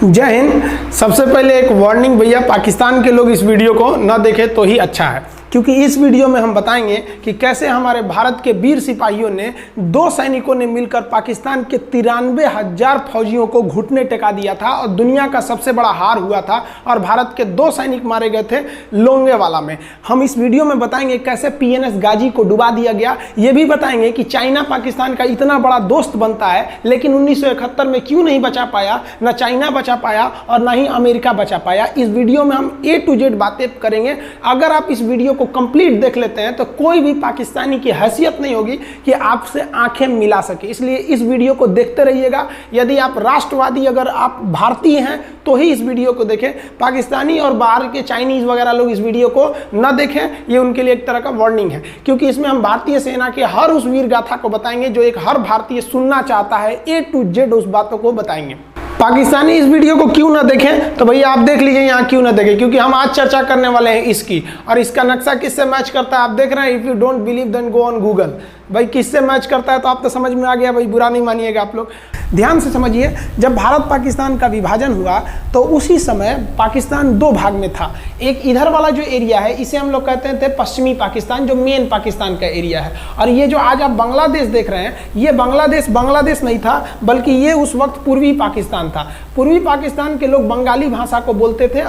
जय हिंद। सबसे पहले एक वार्निंग भैया, पाकिस्तान के लोग इस वीडियो को न देखें तो ही अच्छा है, क्योंकि इस वीडियो में हम बताएंगे कि कैसे हमारे भारत के वीर सिपाहियों ने दो सैनिकों ने मिलकर पाकिस्तान के 93,000 फौजियों को घुटने टेका दिया था और दुनिया का सबसे बड़ा हार हुआ था और भारत के 2 सैनिक मारे गए थे लोंगेवाला में। हम इस वीडियो में बताएंगे कैसे PNS गाजी को डुबा दिया गया। ये भी बताएंगे कि चाइना पाकिस्तान का इतना बड़ा दोस्त बनता है, लेकिन 1971 में क्यों नहीं बचा पाया, ना चाइना बचा पाया और ना ही अमेरिका बचा पाया। इस वीडियो में हम A to Z बातें करेंगे। अगर आप इस वीडियो को कंप्लीट देख लेते हैं तो कोई भी पाकिस्तानी की हैसियत नहीं होगी कि आपसे आंखें मिला सके, इसलिए इस वीडियो को देखते रहिएगा। यदि आप राष्ट्रवादी, अगर आप भारतीय हैं तो ही इस वीडियो को देखें। पाकिस्तानी और बाहर के चाइनीज वगैरह लोग इस वीडियो को न देखें, ये उनके लिए एक तरह का वार्निंग है, क्योंकि इसमें हम भारतीय सेना के हर उस वीर गाथा को बताएंगे जो एक हर भारतीय सुनना चाहता है। A to Z उस बातों को बताएंगे। पाकिस्तानी इस वीडियो को क्यों ना देखें तो भैया आप देख लीजिए यहाँ क्यों ना देखें, क्योंकि हम आज चर्चा करने वाले हैं इसकी, और इसका नक्शा किससे मैच करता है आप देख रहे हैं। If you don't believe then go on Google. भाई किससे मैच करता है तो आप तो समझ में आ गया, भाई बुरा नहीं मानिएगा आप लोग। ध्यान से समझिए, जब भारत पाकिस्तान का विभाजन हुआ तो उसी समय पाकिस्तान 2 भाग में था। एक इधर वाला जो एरिया है इसे हम लोग कहते थे पश्चिमी पाकिस्तान, जो मेन पाकिस्तान का एरिया है। और ये जो आज आप बांग्लादेश देख रहे हैं, ये बांग्लादेश नहीं था, बल्कि ये उस वक्त पूर्वी पाकिस्तान था। पूर्वी पाकिस्तान के लोग बंगाली भाषा को बोलते थे।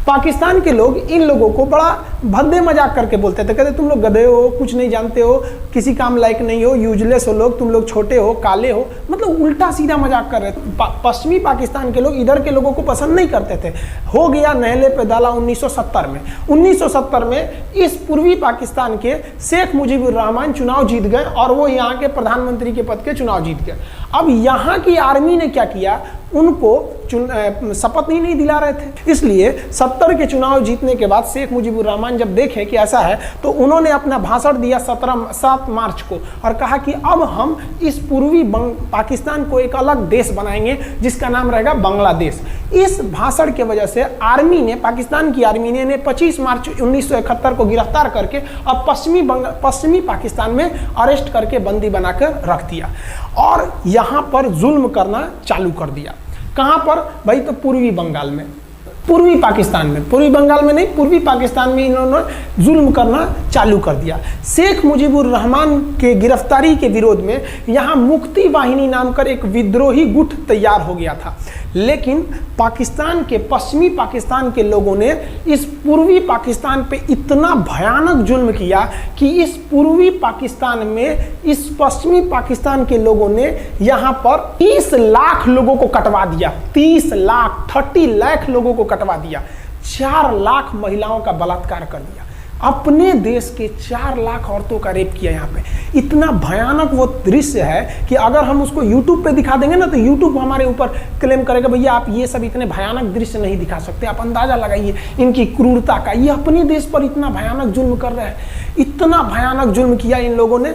पाकिस्तान के लोग इन लोगों को बड़ा भद्दे मजाक करके बोलते थे, कहते तुम लोग गधे हो, कुछ नहीं जानते हो, किसी काम लायक नहीं हो, यूजलेस हो लोग, तुम लोग छोटे हो, काले हो, मतलब उल्टा सीधा मजाक कर रहे थे। पश्चिमी पाकिस्तान के लोग इधर के लोगों को पसंद नहीं करते थे। हो गया नहले पे दाला 1970 में। 1970 में इस पूर्वी पाकिस्तान के शेख मुजीबुर रहमान चुनाव जीत गए और वो यहाँ के प्रधानमंत्री के पद के चुनाव जीत गए। अब यहाँ की आर्मी ने क्या किया, उनको शपथ ही नहीं दिला रहे थे। इसलिए 70 के चुनाव जीतने के बाद शेख मुजीबुर रहमान जब देखे कि ऐसा है तो उन्होंने अपना भाषण दिया 7 मार्च को और कहा कि अब हम इस पूर्वी पाकिस्तान को एक अलग देश बनाएंगे जिसका नाम रहेगा बांग्लादेश। इस भाषण की वजह से आर्मी ने, पाकिस्तान की आर्मी ने 25 मार्च 1971 को गिरफ्तार करके अब पश्चिमी पाकिस्तान में अरेस्ट करके बंदी बनाकर रख दिया और यहाँ पर जुल्म करना चालू कर दिया। कहाँ पर भाई, तो पूर्वी बंगाल में, पूर्वी पाकिस्तान में, पूर्वी बंगाल में नहीं, पूर्वी पाकिस्तान में इन्होंने जुल्म करना चालू कर दिया। शेख मुजीबुर रहमान के गिरफ्तारी के विरोध में यहाँ मुक्ति वाहिनी नाम कर एक विद्रोही गुट तैयार हो गया था, लेकिन पाकिस्तान के, पश्चिमी पाकिस्तान के लोगों ने इस पूर्वी पाकिस्तान पे इतना भयानक जुल्म किया कि इस पूर्वी पाकिस्तान में, इस पश्चिमी पाकिस्तान के लोगों ने यहाँ पर 30 लाख लोगों को कटवा दिया। 30 लाख लोगों को कटवा दिया। 4 लाख महिलाओं का बलात्कार कर दिया। अपने देश के 4 लाख औरतों का रेप किया यहाँ पे। इतना भयानक वो दृश्य है कि अगर हम उसको YouTube पे दिखा देंगे ना तो YouTube हमारे ऊपर क्लेम करेगा, भैया आप ये सब इतने भयानक दृश्य नहीं दिखा सकते। आप अंदाजा लगाइए इनकी क्रूरता का। ये अपने देश पर इतना भयानक जुल्म कर रहे हैं, इतना भयानक जुल्म किया इन लोगों ने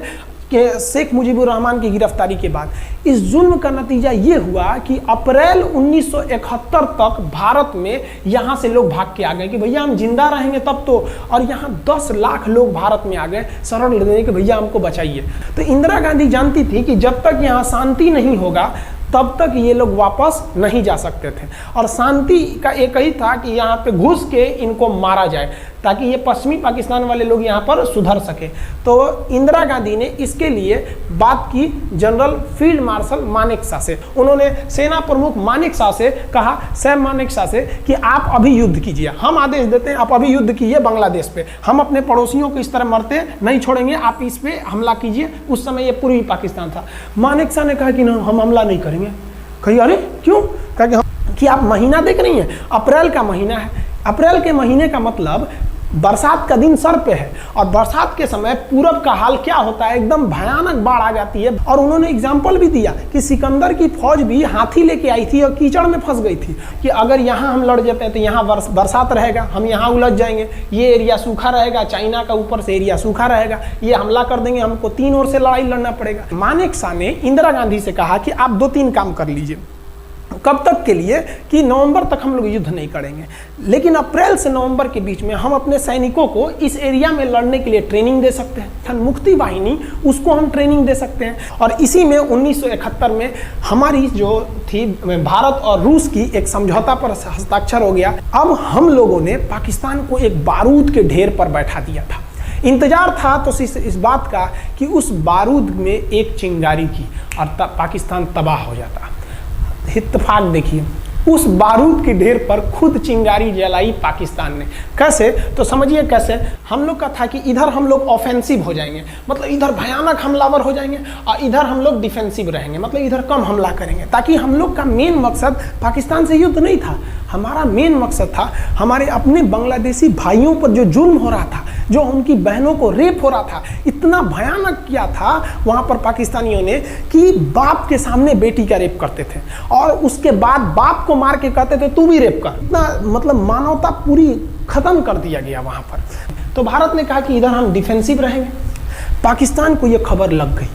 कि शेख मुजीबुर रहमान की गिरफ्तारी के बाद इस जुल्म का नतीजा ये हुआ कि अप्रैल 1971 तक भारत में यहाँ से लोग भाग के आ गए कि भैया हम जिंदा रहेंगे तब तो, और यहाँ 10 लाख लोग भारत में आ गए शरण लेने कि भैया हमको बचाइए। तो इंदिरा गांधी जानती थी कि जब तक यहाँ शांति नहीं होगा तब तक ये लोग वापस नहीं जा सकते थे, और शांति का एक ही था कि यहाँ पे घुस के इनको मारा जाए ताकि ये पश्चिमी पाकिस्तान वाले लोग यहाँ पर सुधर सके। तो इंदिरा गांधी ने इसके लिए बात की जनरल फील्ड मार्शल मानेकशॉ से। उन्होंने सेना प्रमुख मानेकशॉ से कहा, सैम मानेकशॉ से, कि आप अभी युद्ध कीजिए, हम आदेश देते हैं आप अभी युद्ध कीजिए बांग्लादेश पे, हम अपने पड़ोसियों को इस तरह मरते नहीं छोड़ेंगे, आप इस पे हमला कीजिए। उस समय ये पूर्वी पाकिस्तान था। मानेकशॉ ने कहा कि ना, हम हमला नहीं करेंगे। कही अरे क्यों? कहा कि आप महीना देख रही हैं, अप्रैल का महीना है। अप्रैल के महीने का मतलब बरसात का दिन सर पे है, और बरसात के समय पूरब का हाल क्या होता है, एकदम भयानक बाढ़ आ जाती है। और उन्होंने एग्जाम्पल भी दिया कि सिकंदर की फौज भी हाथी लेके आई थी और कीचड़ में फंस गई थी कि अगर यहाँ हम लड़ जाते हैं तो यहाँ बरसात रहेगा, हम यहाँ उलझ जाएंगे, ये एरिया सूखा रहेगा, चाइना का ऊपर से एरिया सूखा रहेगा, ये हमला कर देंगे, हमको 3 ओर से लड़ाई लड़ना पड़ेगा। मानेकशॉ ने इंदिरा गांधी से कहा कि आप 2-3 काम कर लीजिए। कब तक के लिए कि नवंबर तक हम लोग युद्ध नहीं करेंगे, लेकिन अप्रैल से नवंबर के बीच में हम अपने सैनिकों को इस एरिया में लड़ने के लिए ट्रेनिंग दे सकते हैं। मुक्ति वाहिनी उसको हम ट्रेनिंग दे सकते हैं। और इसी में 1971 में हमारी जो थी भारत और रूस की एक समझौता पर हस्ताक्षर हो गया। अब हम लोगों ने पाकिस्तान को एक बारूद के ढेर पर बैठा दिया था। इंतजार था तो इस बात का कि उस बारूद में एक चिंगारी की और तब पाकिस्तान तबाह हो जाता। इत्तेफाक देखिए, उस बारूद के ढेर पर खुद चिंगारी जलाई पाकिस्तान ने। कैसे? तो समझिए कैसे। हम लोग का था कि इधर हम लोग ऑफेंसिव हो जाएंगे, मतलब इधर भयानक हमलावर हो जाएंगे, और इधर हम लोग डिफेंसिव रहेंगे, मतलब इधर कम हमला करेंगे, ताकि हम लोग का मेन मकसद पाकिस्तान से युद्ध नहीं था। हमारा मेन मकसद था हमारे अपने बांग्लादेशी भाइयों पर जो जुल्म हो रहा था, जो उनकी बहनों को रेप हो रहा था, इतना भयानक किया था वहाँ पर पाकिस्तानियों ने कि बाप के सामने बेटी का रेप करते थे और उसके बाद बाप को मार के कहते थे तू भी रेप कर। इतना मतलब मानवता पूरी खत्म कर दिया गया वहाँ पर। तो भारत ने कहा कि इधर हम डिफेंसिव रहेंगे। पाकिस्तान को ये खबर लग गई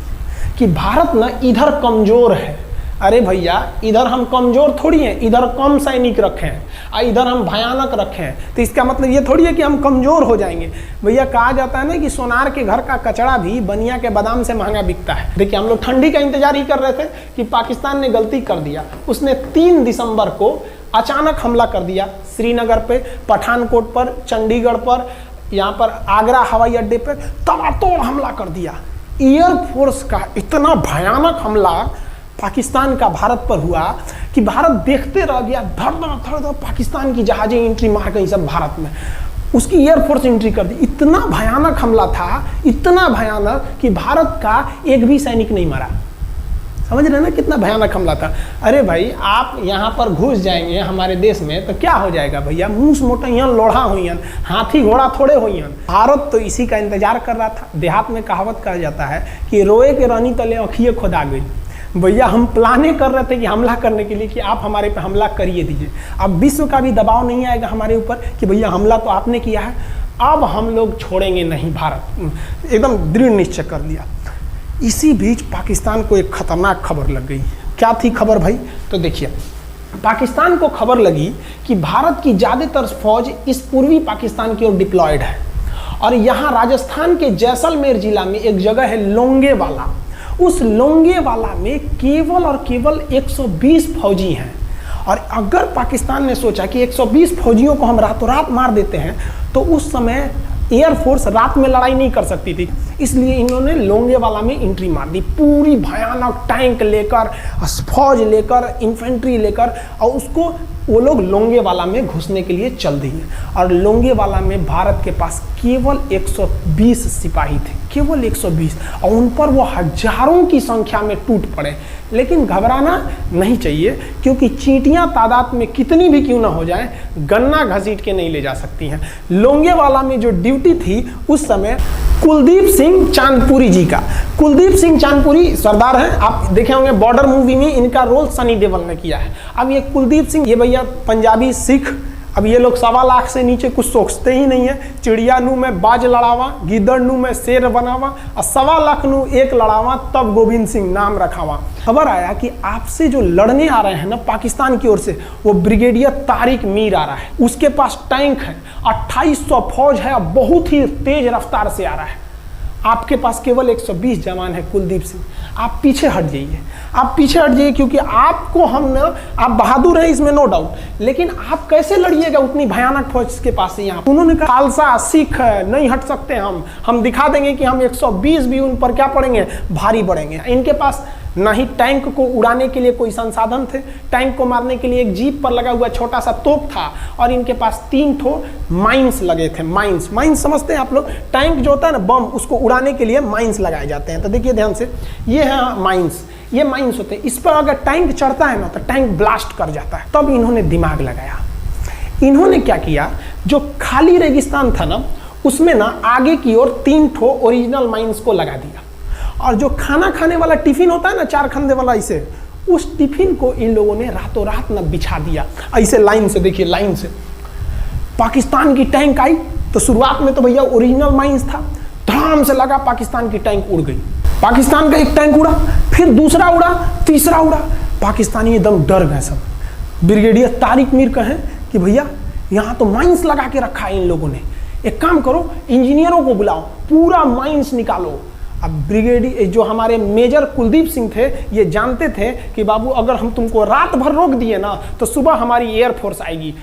कि भारत ना इधर कमज़ोर है। अरे भैया, इधर हम कमज़ोर थोड़ी हैं, इधर कम सैनिक रखे हैं और इधर हम भयानक रखे हैं, तो इसका मतलब ये थोड़ी है कि हम कमज़ोर हो जाएंगे। भैया कहा जाता है ना कि सोनार के घर का कचड़ा भी बनिया के बादाम से महंगा बिकता है। देखिए, हम लोग ठंडी का इंतजार ही कर रहे थे कि पाकिस्तान ने गलती कर दिया। उसने 3 दिसंबर को अचानक हमला कर दिया श्रीनगर पे, पठानकोट पर, चंडीगढ़ पर, यहाँ पर आगरा हवाई अड्डे पर तबातोड़ हमला कर दिया। एयरफोर्स का इतना भयानक हमला पाकिस्तान का भारत पर हुआ कि भारत देखते रह गया। धड़ पाकिस्तान की जहाजें एंट्री मार गई सब भारत में, उसकी एयरफोर्स एंट्री कर दी। इतना भयानक हमला था, इतना भयानक कि भारत का एक भी सैनिक नहीं मरा। समझ रहे ना कितना भयानक हमला था। अरे भाई, आप यहाँ पर घुस जाएंगे हमारे देश में तो क्या हो जाएगा भैया? मूस मोटैयन, लोढ़ा हुईन, हाथी घोड़ा थोड़े हुईन। भारत तो इसी का इंतजार कर रहा था। देहात में कहावत कहा जाता है कि रोए के रानी तले आँखिए खुदा गई। भैया, हम प्लाने कर रहे थे कि हमला करने के लिए कि आप हमारे पे हमला करिए दीजिए। अब विश्व का भी दबाव नहीं आएगा हमारे ऊपर कि भैया हमला तो आपने किया है, अब हम लोग छोड़ेंगे नहीं। भारत एकदम दृढ़ निश्चय कर लिया। इसी बीच पाकिस्तान को एक खतरनाक खबर लग गई। क्या थी खबर भाई? तो देखिए, पाकिस्तान को खबर लगी कि भारत की ज़्यादातर फौज इस पूर्वी पाकिस्तान की ओर डिप्लॉयड है और यहाँ राजस्थान के जैसलमेर जिला में एक जगह है लोंगेवाला। उस लोंगेवाला में केवल और केवल 120 फौजी हैं। और अगर पाकिस्तान ने सोचा कि 120 फौजियों को हम रातों रात मार देते हैं तो उस समय एयरफोर्स रात में लड़ाई नहीं कर सकती थी, इसलिए इन्होंने लोंगेवाला में एंट्री मार दी। पूरी भयानक टैंक लेकर, फौज लेकर, इन्फेंट्री लेकर, और उसको वो लोग लोंगेवाला में घुसने के लिए चल दिए। और लोंगेवाला में भारत के पास केवल 120 सिपाही थे, केवल 120, और उन पर वो हजारों की संख्या में टूट पड़े। लेकिन घबराना नहीं चाहिए, क्योंकि चींटियां तादाद में कितनी भी क्यों ना हो जाएं, गन्ना घसीट के नहीं ले जा सकती हैं। लोंगेवाला में जो ड्यूटी थी उस समय कुलदीप सिंह चांदपुरी जी का। कुलदीप सिंह चांदपुरी सरदार हैं, आप देखे होंगे बॉर्डर मूवी में इनका रोल सनी देओल ने किया है। अब ये कुलदीप सिंह, ये भैया पंजाबी सिख, अब ये लोग 1.25 लाख से नीचे कुछ सोचते ही नहीं है। चिड़िया नू में बाज लड़ावा, गिदड़ नू में शेर बनावा, और 1.25 लाख नू एक लड़ावा, तब गोविंद सिंह नाम रखावा। खबर आया कि आपसे जो लड़ने आ रहे हैं ना पाकिस्तान की ओर से, वो ब्रिगेडियर तारिक मीर आ रहा है। उसके पास टैंक है, 2800 फौज है, बहुत ही तेज रफ्तार से आ रहा है। आपके पास केवल 120 जवान है कुलदीप सिंह, आप पीछे हट जाइए, आप पीछे हट जाइए, क्योंकि आपको हम ना, आप बहादुर हैं इसमें नो डाउट, लेकिन आप कैसे लड़िएगा उतनी भयानक फौज के पास से? यहाँ उन्होंने कहा खालसा सिख नहीं हट सकते, हम दिखा देंगे कि हम 120 भी उन पर क्या पड़ेंगे, भारी पड़ेंगे। इनके पास ना ही टैंक को उड़ाने के लिए कोई संसाधन थे, टैंक को मारने के लिए एक जीप पर लगा हुआ छोटा सा तोप था, और इनके पास 3 ठो माइंस लगे थे। माइंस समझते हैं आप लोग? टैंक जो होता है ना बम, उसको उड़ाने के लिए माइंस लगाए जाते हैं। तो देखिए ध्यान से, ये है माइंस, ये माइंस होते हैं। इस पर अगर टैंक चढ़ता है ना तो टैंक ब्लास्ट कर जाता है। तब इन्होंने दिमाग लगाया। इन्होंने क्या किया, जो खाली रेगिस्तान था ना उसमें ना आगे की ओर 3 ठो ओरिजिनल माइंस को लगा दिया, और जो खाना खाने वाला टिफिन होता है ना 4 खंदे वाला, इसे, उस टिफिन को इन लोगों ने रातों रात ना बिछा दिया ऐसे लाइन से। देखिए लाइन से पाकिस्तान की टैंक आई तो शुरुआत में तो भैया ओरिजिनल माइंस था, धड़ाम से लगा, पाकिस्तान की टैंक उड़ गई। पाकिस्तान का एक टैंक उड़ा, फिर दूसरा उड़ा, तीसरा उड़ा, पाकिस्तानी एकदम डर गए सब। ब्रिगेडियर तारिक मीर कहें कि भैया यहाँ तो माइंस लगा के रखा है इन लोगों ने, एक काम करो इंजीनियरों को बुलाओ, पूरा माइंस निकालो। अब ब्रिगेडियर जो हमारे मेजर कुलदीप सिंह थे ये जानते थे कि बाबू अगर हम तुमको रात भर रोक दिए ना तो सुबह हमारी एयरफोर्स आएगी,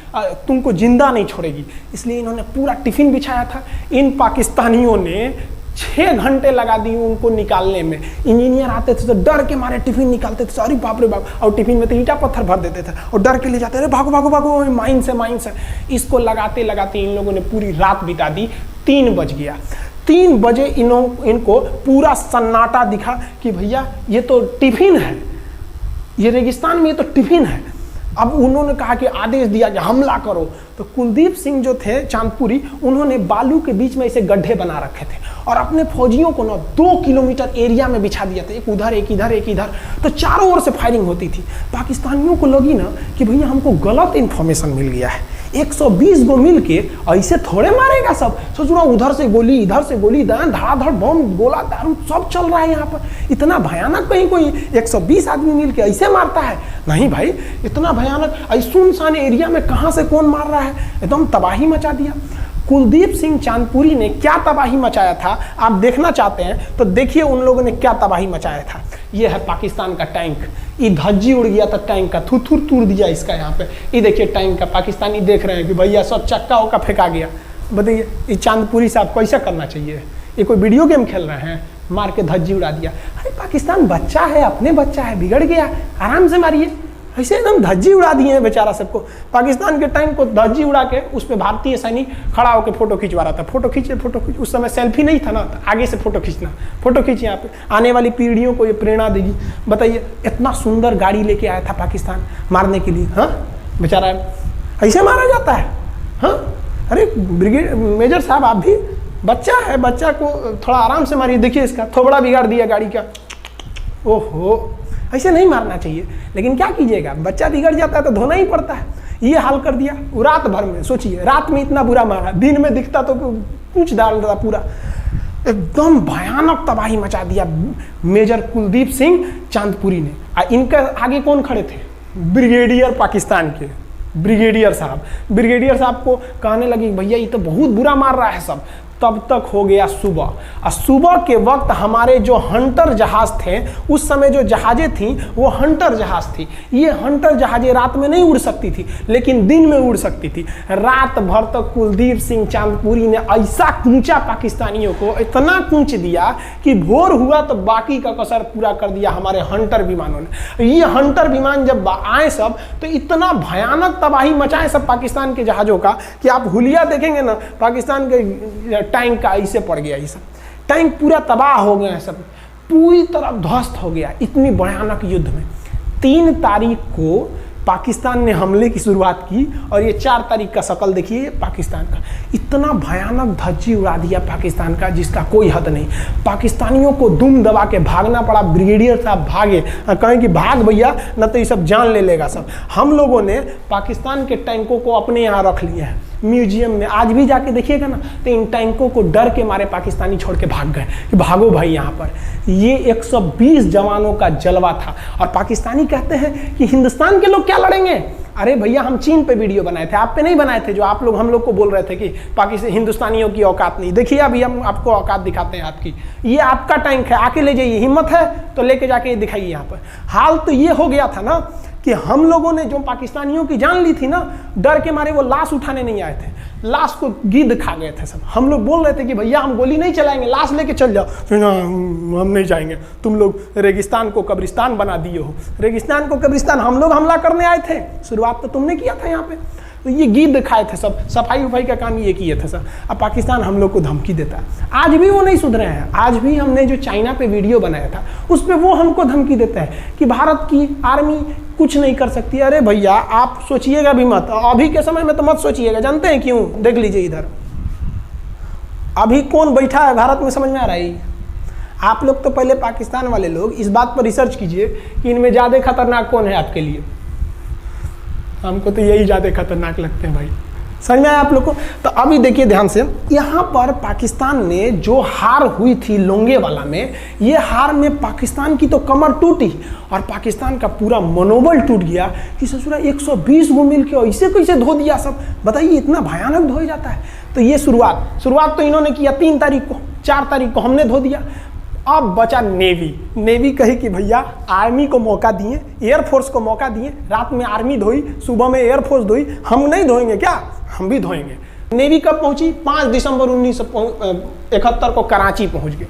तुमको जिंदा नहीं छोड़ेगी। इसलिए इन्होंने पूरा टिफिन बिछाया था। इन पाकिस्तानियों ने 6 घंटे लगा दिए उनको निकालने में। इंजीनियर आते थे तो डर के मारे टिफिन निकालते थे, अरे बाप रे बाप, और टिफिन में तो ईंटा पत्थर भर देते थे और डर के ले जाते, अरे भागो भागो भागो माइंस है। इसको लगाते लगाते इन लोगों ने पूरी रात बिता दी। 3 बज गया। 3 बजे इनको पूरा सन्नाटा दिखा कि भैया ये तो टिफिन है, ये रेगिस्तान में ये तो टिफिन है। अब उन्होंने कहा कि आदेश दिया कि हमला करो। तो कुलदीप सिंह जो थे चांदपुरी, उन्होंने बालू के बीच में ऐसे गड्ढे बना रखे थे और अपने फौजियों को ना 2 किलोमीटर एरिया में बिछा दिया था, एक उधर एक इधर एक इधर। तो चारों ओर से फायरिंग होती थी। पाकिस्तानियों को लगी ना कि भैया हमको गलत इंफॉर्मेशन मिल गया है, 120 गो मिल के ऐसे थोड़े मारेगा सब। सोच रहा उधर से गोली इधर से गोली, धड़ाधड़ बम गोला दारू सब चल रहा है यहाँ पर। इतना भयानक कहीं कोई 120 आदमी मिल के ऐसे मारता है? नहीं भाई, इतना भयानक सुनसान एरिया में कहाँ से कौन मार रहा है? एकदम तबाही मचा दिया। कुलदीप सिंह चांदपुरी ने क्या तबाही मचाया था आप देखना चाहते हैं तो देखिए उन लोगों ने क्या तबाही मचाया था। ये है पाकिस्तान का टैंक, ये धज्जी उड़ गया था टैंक का, थुथुर तूर दिया इसका यहाँ पे। ये देखिए टैंक का, पाकिस्तानी देख रहे हैं कि भैया सब चक्का उक्का फेंका गया। बताइए ये चांदपुरी साहब को ऐसा करना चाहिए? ये कोई वीडियो गेम खेल रहे हैं? मार के धज्जी उड़ा दिया। अरे पाकिस्तान बच्चा है, अपने बच्चा है, बिगड़ गया, आराम से मारिए। ऐसे एकदम धज्जी उड़ा दिए हैं बेचारा सबको। पाकिस्तान के टैंक को धज्जी उड़ा के उस पर भारतीय सैनिक खड़ा होकर फोटो खिंचवा रहा था। फोटो खींचे। उस समय सेल्फी नहीं था ना, आगे से फोटो खींचना। फोटो खींचे यहाँ पे, आने वाली पीढ़ियों को ये प्रेरणा देगी। बताइए इतना सुंदर गाड़ी लेके आया था पाकिस्तान मारने के लिए। हाँ बेचारा ऐसे मारा जाता है? हाँ अरे ब्रिगेड मेजर साहब आप भी बच्चा है, बच्चा को थोड़ा आराम से मारिए। देखिए इसका थोबड़ा बिगाड़ दिया गाड़ी का। ओहो, ऐसे नहीं मारना चाहिए, लेकिन क्या कीजिएगा, बच्चा बिगड़ जाता है तो धोना ही पड़ता है। ये हाल कर दिया रात भर में। सोचिए रात में इतना बुरा मारा, दिन में दिखता तो पूछ डाल रहा पूरा। एकदम भयानक तबाही मचा दिया मेजर कुलदीप सिंह चांदपुरी ने। इनके आगे कौन खड़े थे? ब्रिगेडियर पाकिस्तान के ब्रिगेडियर साहब को कहने लगी भैया ये तो बहुत बुरा मार रहा है सब। तब तक हो गया सुबह, और सुबह के वक्त हमारे जो हंटर जहाज थे, उस समय जो जहाजें थी वो हंटर जहाज थी। ये हंटर जहाजें रात में नहीं उड़ सकती थी लेकिन दिन में उड़ सकती थी। रात भर तक कुलदीप सिंह चांदपुरी ने ऐसा कूचा पाकिस्तानियों को, इतना कूच दिया कि भोर हुआ तो बाकी का कसर पूरा कर दिया हमारे हंटर विमानों ने। ये हंटर विमान जब आए सब तो इतना भयानक तबाही मचाए सब पाकिस्तान के जहाज़ों का कि आप हुलिया देखेंगे ना, पाकिस्तान के टैंक का ऐसे पड़ गया। ये सब टैंक पूरा तबाह हो गया है, सब पूरी तरह ध्वस्त हो गया इतनी भयानक युद्ध में। 3 तारीख को पाकिस्तान ने हमले की शुरुआत की और ये 4 तारीख का शकल देखिए पाकिस्तान का। इतना भयानक धज्जी उड़ा दिया पाकिस्तान का जिसका कोई हद नहीं। पाकिस्तानियों को दुम दबा के भागना पड़ा। ब्रिगेडियर साहब भागे, कहें कि भाग भैया न तो ये सब जान ले लेगा सब। हम लोगों ने पाकिस्तान के टैंकों को अपने यहाँ रख लिया है म्यूजियम में। आज भी जाके देखिएगा ना तो इन टैंकों को डर के मारे पाकिस्तानी छोड़ के भाग गए कि भागो भाई यहाँ पर। ये 120 जवानों का जलवा था। और पाकिस्तानी कहते हैं कि हिंदुस्तान के लोग क्या लड़ेंगे? अरे भैया हम चीन पे वीडियो बनाए थे, आप पे नहीं बनाए थे, जो आप लोग हम लोग को बोल रहे थे कि पाकिस्तान हिंदुस्तानियों की औकात नहीं। देखिए अभी हम आपको औकात दिखाते हैं आपकी। ये आपका टैंक है, आके ले जाइए, हिम्मत है तो लेके जाके दिखाइए यहाँ पर। हाल तो ये हो गया था ना कि हम लोगों ने जो पाकिस्तानियों की जान ली थी ना, डर के मारे वो लाश उठाने नहीं आए थे, लाश को गिद्ध खा गए थे सब। हम लोग बोल रहे थे कि भैया हम गोली नहीं चलाएंगे, लाश लेके चल जाओ। हम नहीं जाएंगे, तुम लोग रेगिस्तान को कब्रिस्तान बना दिए हो। रेगिस्तान को कब्रिस्तान हम लोग हमला करने आए थे, शुरुआत तो तुमने किया था यहाँ पे। तो ये गिद्ध खाए थे सब, सफाई उफाई का काम ये किए थे सब। अब पाकिस्तान हम लोग को धमकी देता है। आज भी वो नहीं सुधरे हैं। आज भी हमने जो चाइना पे वीडियो बनाया था उस पर वो हमको धमकी देता है कि भारत की आर्मी कुछ नहीं कर सकती। अरे भैया आप सोचिएगा भी मत, अभी के समय में तो मत सोचिएगा। जानते हैं क्यों? देख लीजिए इधर अभी कौन बैठा है भारत में, समझ में आ रहा है? आप लोग तो पहले पाकिस्तान वाले लोग इस बात पर रिसर्च कीजिए कि इनमें ज़्यादा खतरनाक कौन है आपके लिए। हमको तो यही ज़्यादा खतरनाक लगते हैं भाई, समझ में आया आप लोग को? तो अभी देखिए ध्यान से, यहाँ पर पाकिस्तान ने जो हार हुई थी लोंगेवाला में, ये हार में पाकिस्तान की तो कमर टूटी और पाकिस्तान का पूरा मनोबल टूट गया कि ससुरा 120 गो मिल के ऐसे कैसे धो दिया सब। बताइए इतना भयानक धोया जाता है। तो ये शुरुआत तो इन्होंने किया 3 तारीख को, 4 तारीख को हमने धो दिया। अब बचा नेवी कही कि भैया आर्मी को मौका दिए, एयरफोर्स को मौका दिए, रात में आर्मी धोई, सुबह में एयरफोर्स धोई, हम नहीं धोएंगे क्या? हम भी धोएंगे। नेवी कब पहुंची? 5 दिसंबर 1971 को कराची पहुंच गई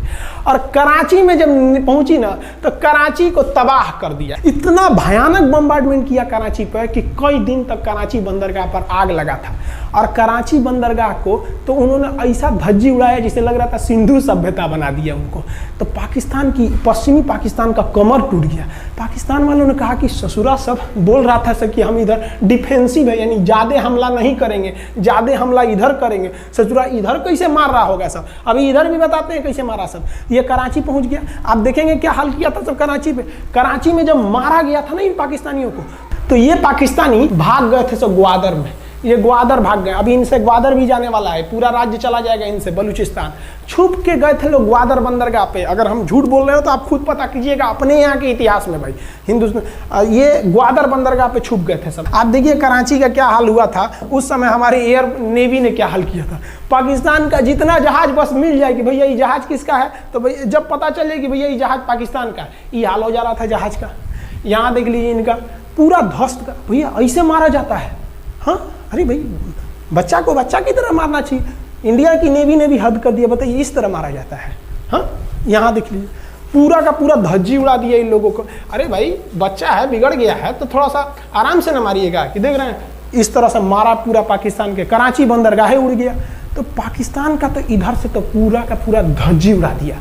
और कराची में जब पहुंची ना तो कराची को तबाह कर दिया। इतना भयानक बम्बार्डमेंट किया कराची पर कि कई दिन तक कराची बंदरगाह पर आग लगा था और कराची बंदरगाह को तो उन्होंने ऐसा धज्जी उड़ाया जिसे लग रहा था सिंधु सभ्यता बना दिया उनको। तो पाकिस्तान की, पश्चिमी पाकिस्तान का कमर टूट गया। पाकिस्तान वालों ने कहा कि ससुरा सब बोल रहा था सर कि हम इधर डिफेंसिव है, यानी ज़्यादा हमला नहीं करेंगे, ज़्यादा हमला इधर करेंगे। ससुरा इधर कैसे मार रहा होगा सब, अभी इधर भी बताते हैं कैसे मारा सब। ये कराची पहुंच गया। आप देखेंगे क्या हाल किया था सब कराची पे। कराची में जब मारा गया था ना इन पाकिस्तानियों को, तो ये पाकिस्तानी भाग गए थे सब ग्वादर में। ये ग्वादर भाग गए। अभी इनसे ग्वादर भी जाने वाला है, पूरा राज्य चला जाएगा इनसे, बलूचिस्तान। छुप के गए थे लोग ग्वादर बंदरगाह पे। अगर हम झूठ बोल रहे हो तो आप खुद पता कीजिएगा अपने यहाँ के इतिहास में भाई, हिंदुस्तान। ये ग्वादर बंदरगाह पे छुप गए थे सब। आप देखिए कराची का क्या हाल हुआ था उस समय। हमारे एयर नेवी ने क्या हाल किया था। पाकिस्तान का जितना जहाज बस मिल जाए कि भैया ये जहाज किसका है, तो भैया जब पता चले कि भैया ये जहाज पाकिस्तान का है, ये हाल हो जा रहा था जहाज का। यहाँ देख लीजिए इनका पूरा ध्वस्त का। भैया ऐसे मारा जाता है? हाँ, अरे भाई बच्चा को बच्चा की तरह मारना चाहिए। इंडिया की नेवी ने भी हद कर दिया। बताइए इस तरह मारा जाता है? हाँ, यहाँ देख लीजिए पूरा का पूरा धज्जी उड़ा दिया इन लोगों को। अरे भाई बच्चा है, बिगड़ गया है तो थोड़ा सा आराम से ना मारिएगा कि देख रहे हैं इस तरह से मारा पूरा पाकिस्तान के। कराची बंदरगाह उड़ गया। तो पाकिस्तान का तो इधर से तो पूरा का पूरा धज्जी उड़ा दिया।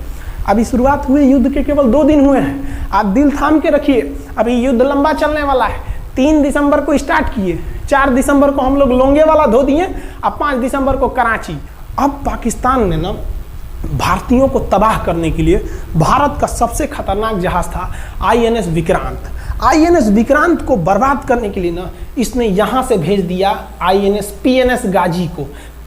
अभी शुरुआत हुई युद्ध के केवल 2 दिन हुए हैं। आप दिल थाम के रखिए, अभी युद्ध लंबा चलने वाला है। 3 दिसंबर को स्टार्ट किए, 4 दिसंबर को हम लोग लोंगेवाला धो दिए, अब 5 दिसंबर को कराची। अब पाकिस्तान ने ना भारतीयों को तबाह करने के लिए भारत का सबसे खतरनाक जहाज था INS विक्रांत। INS विक्रांत को बर्बाद करने के लिए ना इसने यहाँ से भेज दिया INS PNS गाजी को।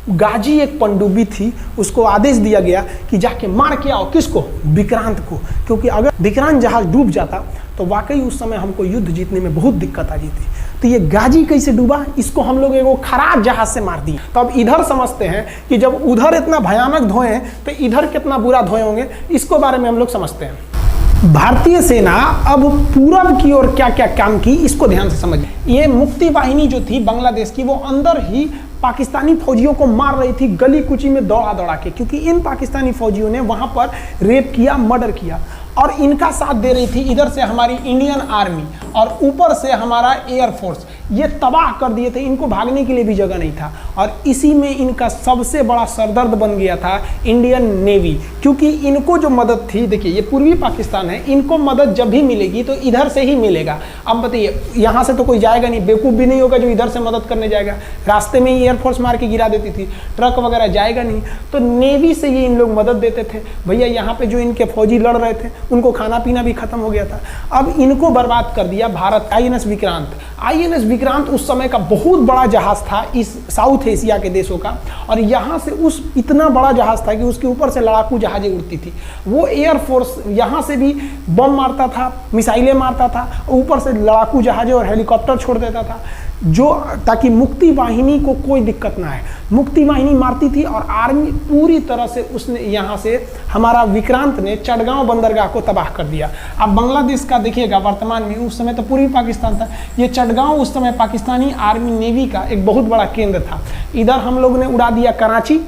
गाजी एक पनडुब्बी थी, उसको आदेश दिया गया कि जाके मार के आओ। किसको? विक्रांत को। क्योंकि अगर विक्रांत जहाज डूब जाता तो वाकई उस समय हमको युद्ध जीतने में बहुत दिक्कत आ जाती। तो ये गाजी कैसे डूबा, इसको हम लोग एगो खराब जहाज से मार दिए। तो अब इधर समझते हैं कि जब उधर इतना भयानक धोए हैं तो इधर कितना बुरा धोए होंगे, इसको बारे में हम लोग समझते हैं। भारतीय सेना अब पूरब की ओर क्या क्या काम की, इसको ध्यान से समझिए। ये मुक्ति वाहिनी जो थी बांग्लादेश की, वो अंदर ही पाकिस्तानी फौजियों को मार रही थी गली कुची में दौड़ा दौड़ा के, क्योंकि इन पाकिस्तानी फौजियों ने वहां पर रेप किया, मर्डर किया और इनका साथ दे रही थी इधर से हमारी इंडियन आर्मी और ऊपर से हमारा एयरफोर्स। ये तबाह कर दिए थे, इनको भागने के लिए भी जगह नहीं था। और इसी में इनका सबसे बड़ा सरदर्द बन गया था इंडियन नेवी, क्योंकि इनको जो मदद थी, देखिए ये पूर्वी पाकिस्तान है, इनको मदद जब भी मिलेगी तो इधर से ही मिलेगा। अब बताइए यहाँ से तो कोई जाएगा नहीं, बेवकूफ़ भी नहीं होगा जो इधर से मदद करने जाएगा। रास्ते में ही एयरफोर्स मार के गिरा देती थी, ट्रक वगैरह जाएगा नहीं, तो नेवी से ही इन लोग मदद देते थे। भैया यहाँ पे जो इनके फौजी लड़ रहे थे उनको खाना पीना भी खत्म हो गया था। अब इनको बर्बाद कर दिया भारत। INS विक्रांत। INS विक्रांत उस समय का बहुत बड़ा जहाज था इस साउथ एशिया के देशों का, और यहाँ से उस इतना बड़ा जहाज था कि उसके ऊपर से लड़ाकू जहाजें उड़ती थी। वो एयरफोर्स यहाँ से भी बम मारता था, मिसाइलें मारता था, ऊपर से लड़ाकू जहाजें और हेलीकॉप्टर छोड़ देता था, जो ताकि मुक्ति वाहिनी को कोई दिक्कत ना है। मुक्ति वाहिनी मारती थी और आर्मी पूरी तरह से उसने यहाँ से हमारा विक्रांत ने चटगांव बंदरगाह को तबाह कर दिया। अब बांग्लादेश का देखिएगा वर्तमान में, उस समय तो पूर्वी पाकिस्तान था, ये चटगांव उस समय पाकिस्तानी आर्मी नेवी का एक बहुत बड़ा केंद्र था। इधर हम लोग ने उड़ा दिया कराची,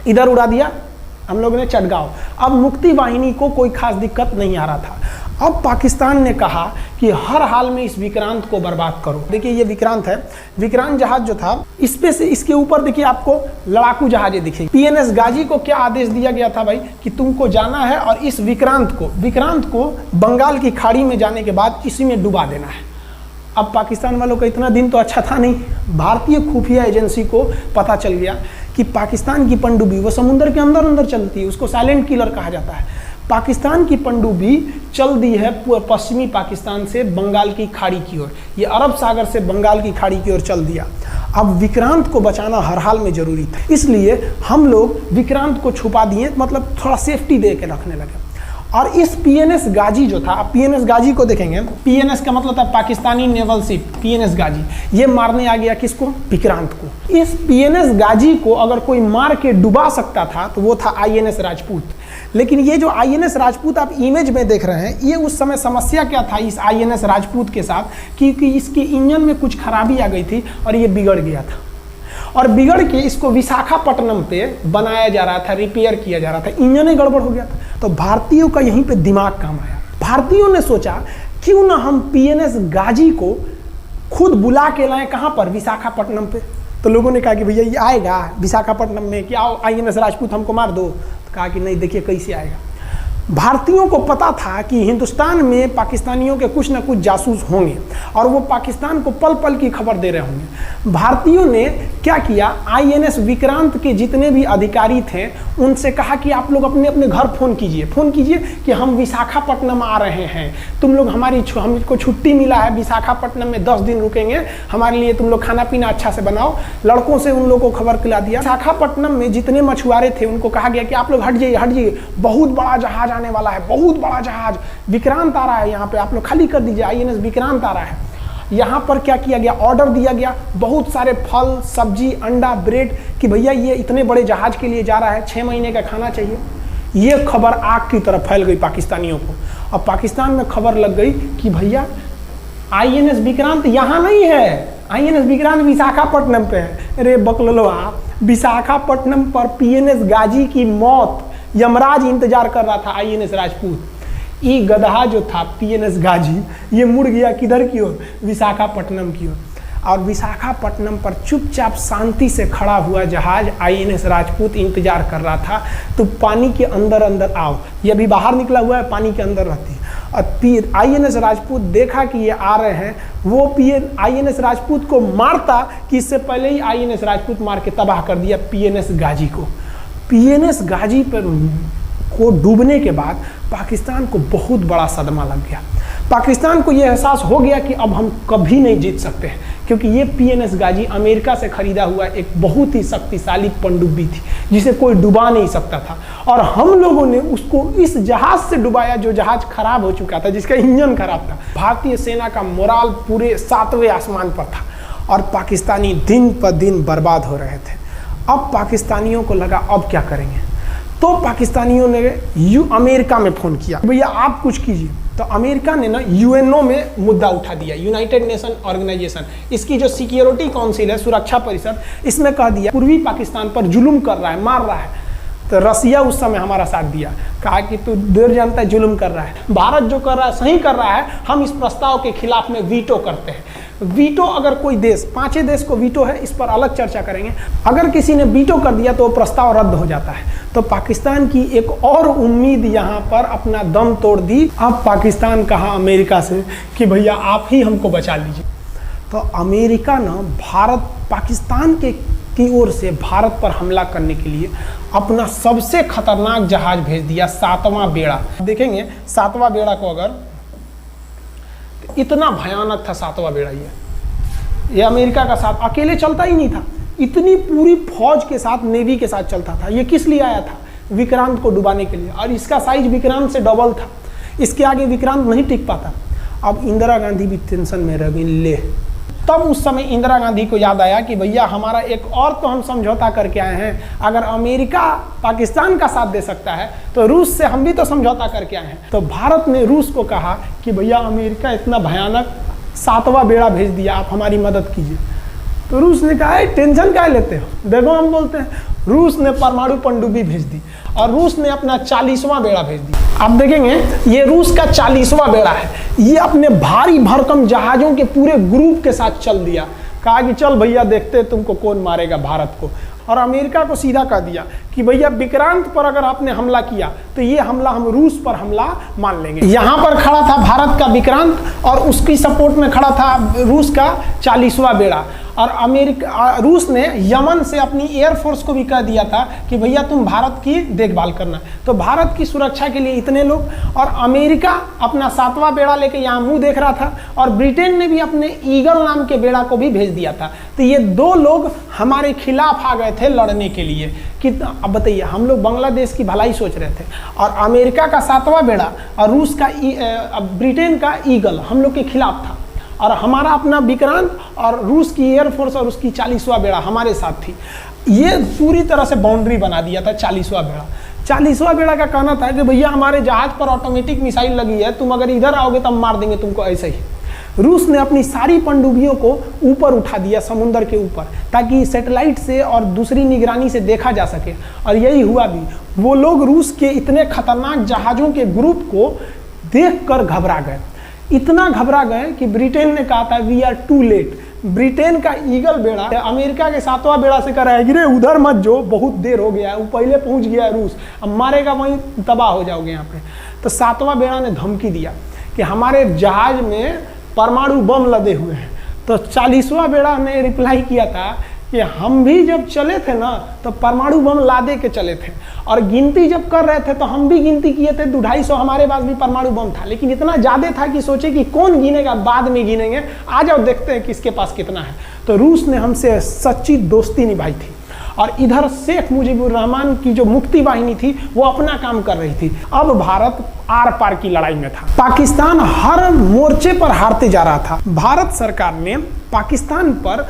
इधर उड़ा दिया हम लोग ने चटगांव। अब मुक्ति वाहिनी को कोई खास दिक्कत नहीं आ रहा था। अब पाकिस्तान ने कहा कि हर हाल में इस विक्रांत को बर्बाद करो। देखिए ये विक्रांत है, विक्रांत जहाज जो था इस पे से इसके ऊपर देखिए आपको लड़ाकू जहाजें दिखेगी। PNS गाजी को क्या आदेश दिया गया था भाई कि तुमको जाना है और इस विक्रांत को बंगाल की खाड़ी में जाने के बाद इसी में डुबा देना है। अब पाकिस्तान वालों का इतना दिन तो अच्छा था नहीं, भारतीय खुफिया एजेंसी को पता चल गया कि पाकिस्तान की पनडुब्बी वो समुद्र के अंदर अंदर चलती है, उसको साइलेंट किलर कहा जाता है। पाकिस्तान की पनडुब्बी चल दी है पश्चिमी पाकिस्तान से बंगाल की खाड़ी की ओर, ये अरब सागर से बंगाल की खाड़ी की ओर चल दिया। अब विक्रांत को बचाना हर हाल में जरूरी था, इसलिए हम लोग विक्रांत को छुपा दिए, मतलब थोड़ा सेफ्टी दे के रखने लगे। और इस पीएनएस गाजी जो था, आप पीएनएस गाजी को देखेंगे, पीएनएस का मतलब था पाकिस्तानी नेवल शिप, पीएनएस गाजी, ये मारने आ गया किसको? विक्रांत को। इस पीएनएस गाजी को अगर कोई मार के डुबा सकता था तो वो था आईएनएस राजपूत। लेकिन ये जो आईएनएस राजपूत आप इमेज में देख रहे हैं, ये उस समय समस्या क्या था इस आईएनएस राजपूत के साथ, क्योंकि इसके इंजन में कुछ खराबी आ गई थी और ये बिगड़ गया था, और बिगड़ के इसको विशाखापट्टनम पे बनाया जा रहा था, रिपेयर किया जा रहा था, इंजन ही गड़बड़ हो गया था। तो भारतीयों का यहीं पे दिमाग काम आया। भारतीयों ने सोचा क्यों ना हम पीएनएस गाजी को खुद बुला के लाएं, कहां पर? विशाखापट्टनम पे। तो लोगों ने कहा कि भैया ये आएगा विशाखापट्टनम में, कि आओ आईएनएस राजपूत हमको मार दो। तो कहा कि नहीं, देखिए कैसे आएगा। भारतीयों को पता था कि हिंदुस्तान में पाकिस्तानियों के कुछ ना कुछ जासूस होंगे और वो पाकिस्तान को पल पल की खबर दे रहे होंगे। भारतीयों ने क्या किया, आईएनएस विक्रांत के जितने भी अधिकारी थे उनसे कहा कि आप लोग अपने अपने घर फ़ोन कीजिए कि हम विशाखापट्टनम आ रहे हैं, तुम लोग हमको छुट्टी मिला है, विशाखापट्टनम में 10 दिन रुकेंगे, हमारे लिए तुम लोग खाना पीना अच्छा से बनाओ। लड़कों से उन लोगों को खबर खिला दिया। विशाखापट्टनम में जितने मछुआरे थे उनको कहा गया कि आप लोग हट जाइए, बहुत बड़ा जहाज आने वाला है, बहुत बड़ा जहाज विक्रांत आ रहा है, यहाँ पे आप लोग खाली कर दीजिए, आईएनएस विक्रांत आ रहा है। यहाँ पर क्या किया गया, ऑर्डर दिया गया, बहुत सारे फल सब्जी अंडा ब्रेड, कि भैया ये इतने बड़े जहाज के लिए जा रहा है, 6 महीने का खाना चाहिए। ये खबर आग की तरफ फैल गई पाकिस्तानियों को। अब पाकिस्तान में खबर लग गई कि भैया आईएनएस विक्रांत यहाँ नहीं है, आईएनएस विक्रांत विशाखापट्टनम पे है। अरे बकलोलवा, विशाखापट्टनम पर पीएनएस गाजी की मौत यमराज इंतजार कर रहा था, आईएनएस राजपूत। ये गधा जो था पीएनएस गाजी, ये मुड़ गया किधर की ओर? विशाखापट्टनम की ओर। और विशाखापट्टनम पर चुपचाप शांति से खड़ा हुआ जहाज आईएनएस राजपूत इंतजार कर रहा था। तो पानी के अंदर अंदर आओ, ये अभी बाहर निकला हुआ है, पानी के अंदर रहती है। और फिर आईएनएस राजपूत देखा कि ये आ रहे हैं, वो आईएनएस राजपूत को मारता कि इससे पहले ही आईएनएस राजपूत मार के तबाह कर दिया पीएनएस गाजी को। पीएनएस गाजी पर को डूबने के बाद पाकिस्तान को बहुत बड़ा सदमा लग गया। पाकिस्तान को यह एहसास हो गया कि अब हम कभी नहीं जीत सकते हैं, क्योंकि ये पीएनएस गाजी अमेरिका से खरीदा हुआ एक बहुत ही शक्तिशाली पनडुब्बी थी जिसे कोई डुबा नहीं सकता था। और हम लोगों ने उसको इस जहाज से डुबाया जो जहाज खराब हो चुका था, जिसका इंजन खराब था। भारतीय सेना का मोराल पूरे 7वें आसमान पर था और पाकिस्तानी दिन पर दिन बर्बाद हो रहे थे। अब पाकिस्तानियों को लगा अब क्या करेंगे, तो पाकिस्तानियों ने अमेरिका में फ़ोन किया, भैया आप कुछ कीजिए। तो अमेरिका ने ना यूएनओ में मुद्दा उठा दिया, यूनाइटेड नेशन ऑर्गेनाइजेशन, इसकी जो सिक्योरिटी काउंसिल है, सुरक्षा परिषद, इसमें कह दिया पूर्वी पाकिस्तान पर जुल्म कर रहा है, मार रहा है। तो रसिया उस समय हमारा साथ दिया, कहा कि तू देर जानता है जुल्म कर रहा है, भारत जो कर रहा है सही कर रहा है, हम इस प्रस्ताव के खिलाफ में वीटो करते हैं। वीटो अगर कोई देश, 5 देश को वीटो है, इस पर अलग चर्चा करेंगे, अगर किसी ने वीटो कर दिया तो वो प्रस्ताव रद्द हो जाता है। तो पाकिस्तान की एक और उम्मीद यहाँ पर अपना दम तोड़ दी। अब पाकिस्तान कहा अमेरिका से कि भैया आप ही हमको बचा लीजिए। तो अमेरिका ना पाकिस्तान की ओर से भारत पर हमला करने के लिए अपना सबसे खतरनाक जहाज भेज दिया, 7वां बेड़ा। देखेंगे 7वां बेड़ा को, अगर इतना भयानक था 7वां बेड़ा, ये अमेरिका का साथ अकेले चलता ही नहीं था, इतनी पूरी फौज के साथ, नेवी के साथ चलता था। ये किस लिए आया था? विक्रांत को डुबाने के लिए, और इसका साइज विक्रांत से डबल था, इसके आगे विक्रांत नहीं टिक पाता। अब इंदिरा गांधी भी टेंशन में रह गई। ले, तब उस समय इंदिरा गांधी को याद आया कि भैया हमारा एक और तो हम समझौता करके आए हैं, अगर अमेरिका पाकिस्तान का साथ दे सकता है तो रूस से हम भी तो समझौता करके आए हैं। तो भारत ने रूस को कहा कि भैया अमेरिका इतना भयानक 7वां बेड़ा भेज दिया, आप हमारी मदद कीजिए। तो रूस ने कहा टेंशन क्या लेते हो, देखो हम बोलते हैं। रूस ने परमाणु पनडुब्बी भेज दी और रूस ने अपना 40वां बेड़ा भेज दिया। आप देखेंगे ये रूस का 40वां बेड़ा है, ये अपने भारी भरकम जहाजों के पूरे ग्रुप के साथ चल दिया, कहा कि चल भैया देखते तुमको कौन मारेगा भारत को। और अमेरिका को सीधा कह दिया कि भैया विक्रांत पर अगर आपने हमला किया तो ये हमला हम रूस पर हमला मान लेंगे। यहाँ पर खड़ा था भारत का विक्रांत और उसकी सपोर्ट में खड़ा था रूस का 40वां बेड़ा। और रूस ने यमन से अपनी एयरफोर्स को भी कह दिया था कि भैया तुम भारत की देखभाल करना। तो भारत की सुरक्षा के लिए इतने लोग, और अमेरिका अपना 7वां बेड़ा लेके यहाँ मुंह देख रहा था, और ब्रिटेन ने भी अपने ईगल नाम के बेड़ा को भी भेज दिया था। तो ये 2 लोग हमारे खिलाफ आ गए थे लड़ने के लिए कि अब बताइए, हम लोग बांग्लादेश की भलाई सोच रहे थे, और अमेरिका का 7वां बेड़ा और रूस का ब्रिटेन का ईगल हम लोग के खिलाफ था, और हमारा अपना विक्रांत और रूस की एयरफोर्स और उसकी 40वां बेड़ा हमारे साथ थी। ये पूरी तरह से बाउंड्री बना दिया था 40वां बेड़ा। 40वां बेड़ा का कहना था कि भैया हमारे जहाज पर ऑटोमेटिक मिसाइल लगी है, तुम अगर इधर आओगे तो हम मार देंगे तुमको ऐसे ही। रूस ने अपनी सारी पनडुब्बियों को ऊपर उठा दिया समुद्र के ऊपर, ताकि सैटेलाइट से और दूसरी निगरानी से देखा जा सके, और यही हुआ भी। वो लोग रूस के इतने खतरनाक जहाज़ों के ग्रुप को देखकर घबरा गए, इतना घबरा गए कि ब्रिटेन ने कहा था we are too late. Britain का ईगल बेड़ा अमेरिका के 7वां बेड़ा से कह रहा है गिरे उधर मत जो, बहुत देर हो गया है, वो पहले पहुंच गया है रूस, अब मारेगा वहीं तबाह हो जाओगे यहाँ पे। तो 7वां बेड़ा ने धमकी दिया कि हमारे जहाज में परमाणु बम लदे हुए हैं। तो 40वां बेड़ा ने रिप्लाई किया था कि हम भी जब चले थे ना तो परमाणु बम लादे के चले थे, और गिनती जब कर रहे थे तो हम भी गिनती किए थे, 250 हमारे पास भी परमाणु बम था, लेकिन इतना ज़्यादा था कि सोचे कि कौन गिनेगा, बाद में गिनेंगे, आ जाओ देखते हैं किसके पास कितना है। तो रूस ने हमसे सच्ची दोस्ती निभाई थी, और इधर शेख मुजीबुर रहमान की जो मुक्ति वाहिनी थी वो अपना काम कर रही थी। अब भारत आर पार की लड़ाई में था, पाकिस्तान हर मोर्चे पर हारते जा रहा था। भारत सरकार ने पाकिस्तान पर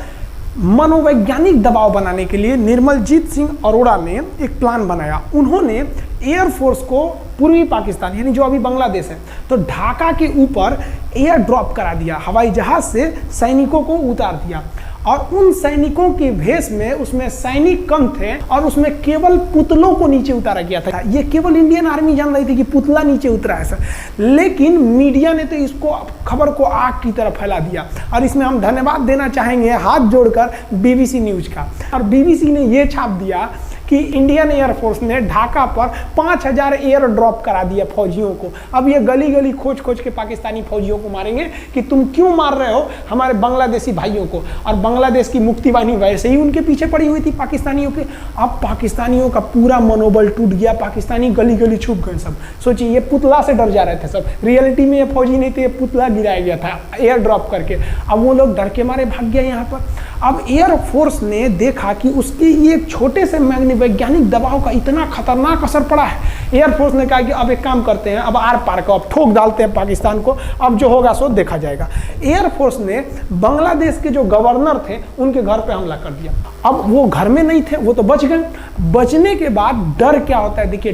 मनोवैज्ञानिक दबाव बनाने के लिए निर्मलजीत सिंह अरोड़ा ने एक प्लान बनाया। उन्होंने एयरफोर्स को पूर्वी पाकिस्तान यानी जो अभी बांग्लादेश है तो ढाका के ऊपर एयर ड्रॉप करा दिया, हवाई जहाज से सैनिकों को उतार दिया, और उन सैनिकों के भेष में उसमें सैनिक कम थे, और उसमें केवल पुतलों को नीचे उतारा गया था। ये केवल इंडियन आर्मी जान रही थी कि पुतला नीचे उतरा है सर, लेकिन मीडिया ने तो इसको खबर को आग की तरह फैला दिया। और इसमें हम धन्यवाद देना चाहेंगे हाथ जोड़कर BBC न्यूज का। और BBC ने ये छाप दिया कि इंडियन एयरफोर्स ने ढाका पर 5000 एयर ड्रॉप करा दिया फौजियों को। अब ये गली गली खोज खोज के पाकिस्तानी फौजियों को मारेंगे कि तुम क्यों मार रहे हो हमारे बांग्लादेशी भाइयों को। और बांग्लादेश की मुक्ति वाहिनी वैसे ही उनके पीछे पड़ी हुई थी पाकिस्तानियों के। अब पाकिस्तानियों का पूरा मनोबल टूट गया, पाकिस्तानी गली गली छुप गए सब। सोचिए ये पुतला से डर जा रहे थे सब, रियलिटी में ये फौजी नहीं थे, ये पुतला गिराया गया था एयर ड्रॉप करके। अब वो लोग डर के मारे भाग गए यहाँ पर। अब एयरफोर्स ने देखा कि उसके ये छोटे से वैज्ञानिक दबाव का इतना खतरनाक असर पड़ा है। एयरफोर्स ने कहा कि अब एक काम करते हैं, अब आर पार को अब ठोक डालते हैं पाकिस्तान को, अब जो होगा सो देखा जाएगा। एयरफोर्स ने बांग्लादेश के जो गवर्नर थे उनके घर पे हमला कर दिया। अब वो घर में नहीं थे, वो तो बच गए। बचने के बाद डर क्या होता है, देखिए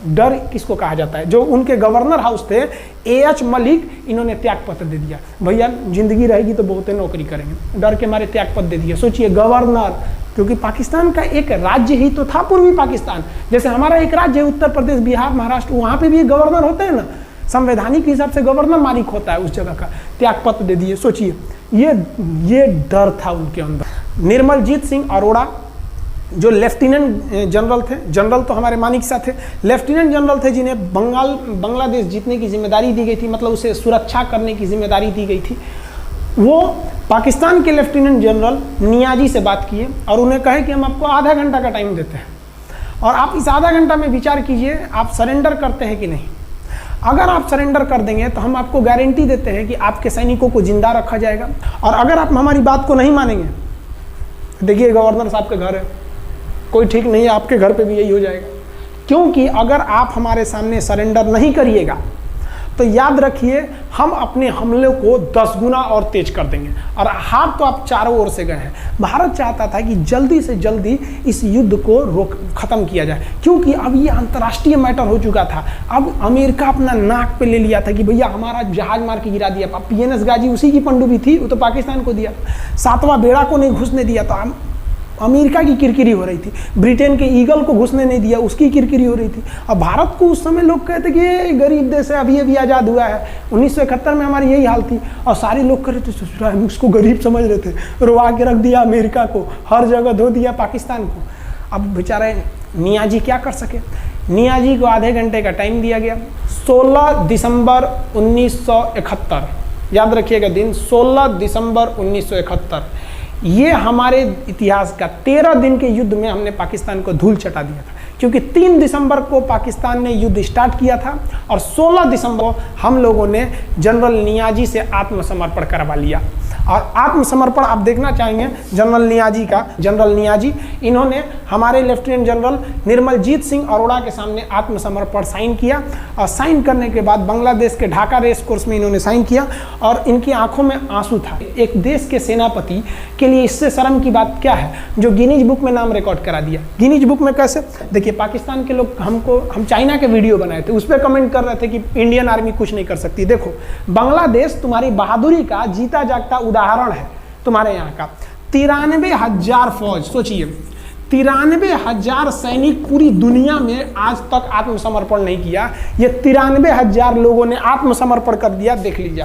डर किसको कहा जाता है। जो उनके गवर्नर हाउस थे AH मलिक, इन्होंने त्यागपत्र दे दिया। भैया जिंदगी रहेगी तो बहुत नौकरी करेंगे, डर के मारे त्यागपत्र दे दिया। सोचिए गवर्नर, क्योंकि पाकिस्तान का एक राज्य ही तो था पूर्वी पाकिस्तान। जैसे हमारा एक राज्य है उत्तर प्रदेश, बिहार, महाराष्ट्र, वहाँ पे भी एक गवर्नर होते हैं ना, संवैधानिक हिसाब से गवर्नर मालिक होता है उस जगह का। त्यागपत्र दे दिए। सोचिए ये डर था उनके अंदर। निर्मलजीत सिंह अरोड़ा जो लेफ्टिनेंट जनरल थे, जनरल तो हमारे मानिक शाह थे, लेफ्टिनेंट जनरल थे जिन्हें बांग्लादेश जीतने की जिम्मेदारी दी गई थी, मतलब उसे सुरक्षा करने की जिम्मेदारी दी गई थी। वो पाकिस्तान के लेफ्टिनेंट जनरल नियाजी से बात किए और उन्हें कहे कि हम आपको आधा घंटा का टाइम देते हैं और आप इस आधा घंटा में विचार कीजिए आप सरेंडर करते हैं कि नहीं। अगर आप सरेंडर कर देंगे तो हम आपको गारंटी देते हैं कि आपके सैनिकों को जिंदा रखा जाएगा, और अगर आप हमारी बात को नहीं मानेंगे, देखिए गवर्नर साहब के घर है, कोई ठीक नहीं है, आपके घर पे भी यही हो जाएगा। क्योंकि अगर आप हमारे सामने सरेंडर नहीं करिएगा तो याद रखिए हम अपने हमले को 10 गुना और तेज कर देंगे। और हाथ तो आप चारों ओर से गए हैं। भारत चाहता था कि जल्दी से जल्दी इस युद्ध को खत्म किया जाए, क्योंकि अब ये अंतर्राष्ट्रीय मैटर हो चुका था। अब अमेरिका अपना नाक पे ले लिया था कि भैया हमारा जहाज मार के गिरा दिया। PNS गाजी उसी की पनडुब्बी थी, वो तो पाकिस्तान को दिया। 7वां बेड़ा को नहीं घुसने दिया, तो अमेरिका की किरकिरी हो रही थी। ब्रिटेन के ईगल को घुसने नहीं दिया, उसकी किरकिरी हो रही थी। अब भारत को उस समय लोग कहते कि ये गरीब देश है, अभी आज़ाद हुआ है। 1971 में हमारी यही हाल थी और सारे लोग कह रहे थे, हम उसको गरीब समझ रहे थे, रोवा के रख दिया अमेरिका को, हर जगह धो दिया पाकिस्तान को। अब बेचारे नियाजी क्या कर सके। नियाजी को आधे घंटे का टाइम दिया गया। 16 दिसंबर 1971, याद रखिएगा दिन, 16 दिसंबर 1971। ये हमारे इतिहास का 13 दिन के युद्ध में हमने पाकिस्तान को धूल चटा दिया था, क्योंकि 3 दिसंबर को पाकिस्तान ने युद्ध स्टार्ट किया था और 16 दिसंबर को हम लोगों ने जनरल नियाजी से आत्मसमर्पण करवा लिया। और आत्मसमर्पण आप देखना चाहेंगे जनरल नियाजी का। जनरल नियाजी इन्होंने हमारे लेफ्टिनेंट जनरल निर्मलजीत सिंह अरोड़ा के सामने आत्मसमर्पण साइन किया, और साइन करने के बाद बांग्लादेश के ढाका रेस कोर्स में इन्होंने साइन किया, और इनकी आंखों में आंसू था। एक देश के सेनापति के लिए इससे शर्म की बात क्या है, जो गिनीज बुक में नाम रिकॉर्ड करा दिया। गिनीज बुक में कैसे? देखिए, पाकिस्तान के लोग हम चाइना के वीडियो बनाए थे, उस पर कमेंट कर रहे थे कि इंडियन आर्मी कुछ नहीं कर सकती। देखो, बांग्लादेश तुम्हारी बहादुरी का जीता जागता उदाहरण है। तुम्हारे यहाँ का 93,000 फौज, सोचिए 93,000 सैनिक पूरी दुनिया में आज तक आत्मसमर्पण नहीं किया। ये 93,000 लोगों ने आत्मसमर्पण कर दिया। देख लीजिए,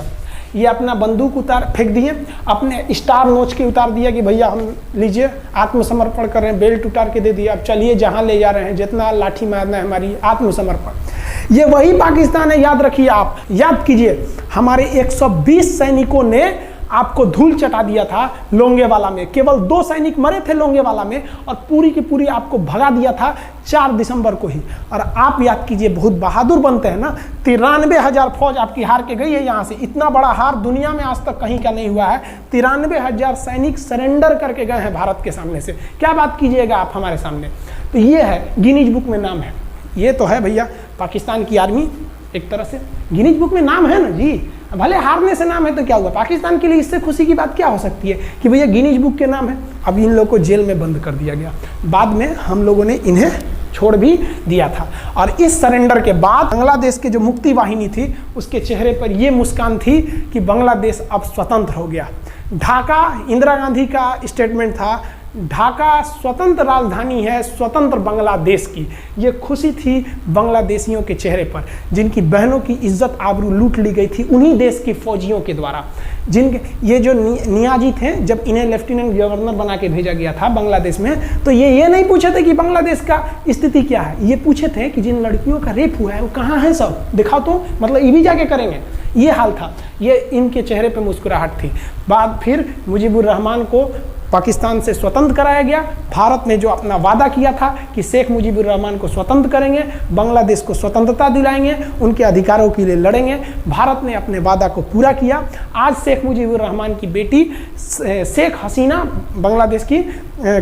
ये अपना बंदूक उतार फेंक दिए, अपने स्टार नोच के उतार दिया कि भैया हम लीजिए आत्मसमर्पण कर रहे हैं, बेल्ट उतार के दे दिया, अब चलिए जहाँ ले जा रहे हैं, जितना लाठी मारना है हमारी, आत्मसमर्पण। ये वही पाकिस्तान है, याद रखिए। आप याद कीजिए, हमारे 120 सैनिकों ने आपको धूल चटा दिया था लोंगेवाला में। केवल 2 सैनिक मरे थे लोंगेवाला में, और पूरी की पूरी आपको भगा दिया था 4 दिसंबर को ही। और आप याद कीजिए, बहुत बहादुर बनते हैं ना। 93,000 फौज आपकी हार के गई है यहाँ से। इतना बड़ा हार दुनिया में आज तक कहीं का नहीं हुआ है। 93,000 सैनिक सरेंडर करके गए हैं भारत के सामने से। क्या बात कीजिएगा आप हमारे सामने। तो ये है, गिनीज बुक में नाम है। ये तो है भैया पाकिस्तान की आर्मी, एक तरह से गिनीज बुक में नाम है ना जी। भले हारने से नाम है तो क्या हुआ, पाकिस्तान के लिए इससे खुशी की बात क्या हो सकती है कि भैया गिनीज बुक के नाम है। अब इन लोगों को जेल में बंद कर दिया गया, बाद में हम लोगों ने इन्हें छोड़ भी दिया था। और इस सरेंडर के बाद बांग्लादेश के जो मुक्ति वाहिनी थी, उसके चेहरे पर यह मुस्कान थी कि बांग्लादेश अब स्वतंत्र हो गया। ढाका इंदिरा गांधी का स्टेटमेंट था, ढाका स्वतंत्र राजधानी है स्वतंत्र बांग्लादेश की। ये खुशी थी बांग्लादेशियों के चेहरे पर, जिनकी बहनों की इज्जत आबरू लूट ली गई थी उन्हीं देश की फौजियों के द्वारा। जिनके ये जो नियाजी थे, जब इन्हें लेफ्टिनेंट गवर्नर बना के भेजा गया था बांग्लादेश में, तो ये नहीं पूछे थे कि बांग्लादेश का स्थिति क्या है। ये पूछे थे कि जिन लड़कियों का रेप हुआ है वो कहाँ है, सब दिखाओ तो, मतलब ये भी जाके करेंगे। ये हाल था। ये इनके चेहरे पर मुस्कुराहट थी। बाद फिर मुजीबुर रहमान को पाकिस्तान से स्वतंत्र कराया गया। भारत ने जो अपना वादा किया था कि शेख मुजीबुर रहमान को स्वतंत्र करेंगे, बांग्लादेश को स्वतंत्रता दिलाएंगे, उनके अधिकारों के लिए लड़ेंगे, भारत ने अपने वादा को पूरा किया। आज शेख मुजीबुर रहमान की बेटी शेख हसीना बांग्लादेश की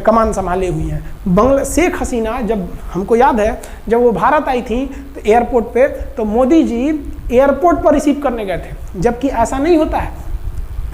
कमान संभाले हुई हैं। शेख हसीना, जब हमको याद है जब वो भारत आई थी तो एयरपोर्ट पे, तो मोदी जी एयरपोर्ट पर रिसीव करने गए थे, जबकि ऐसा नहीं होता है।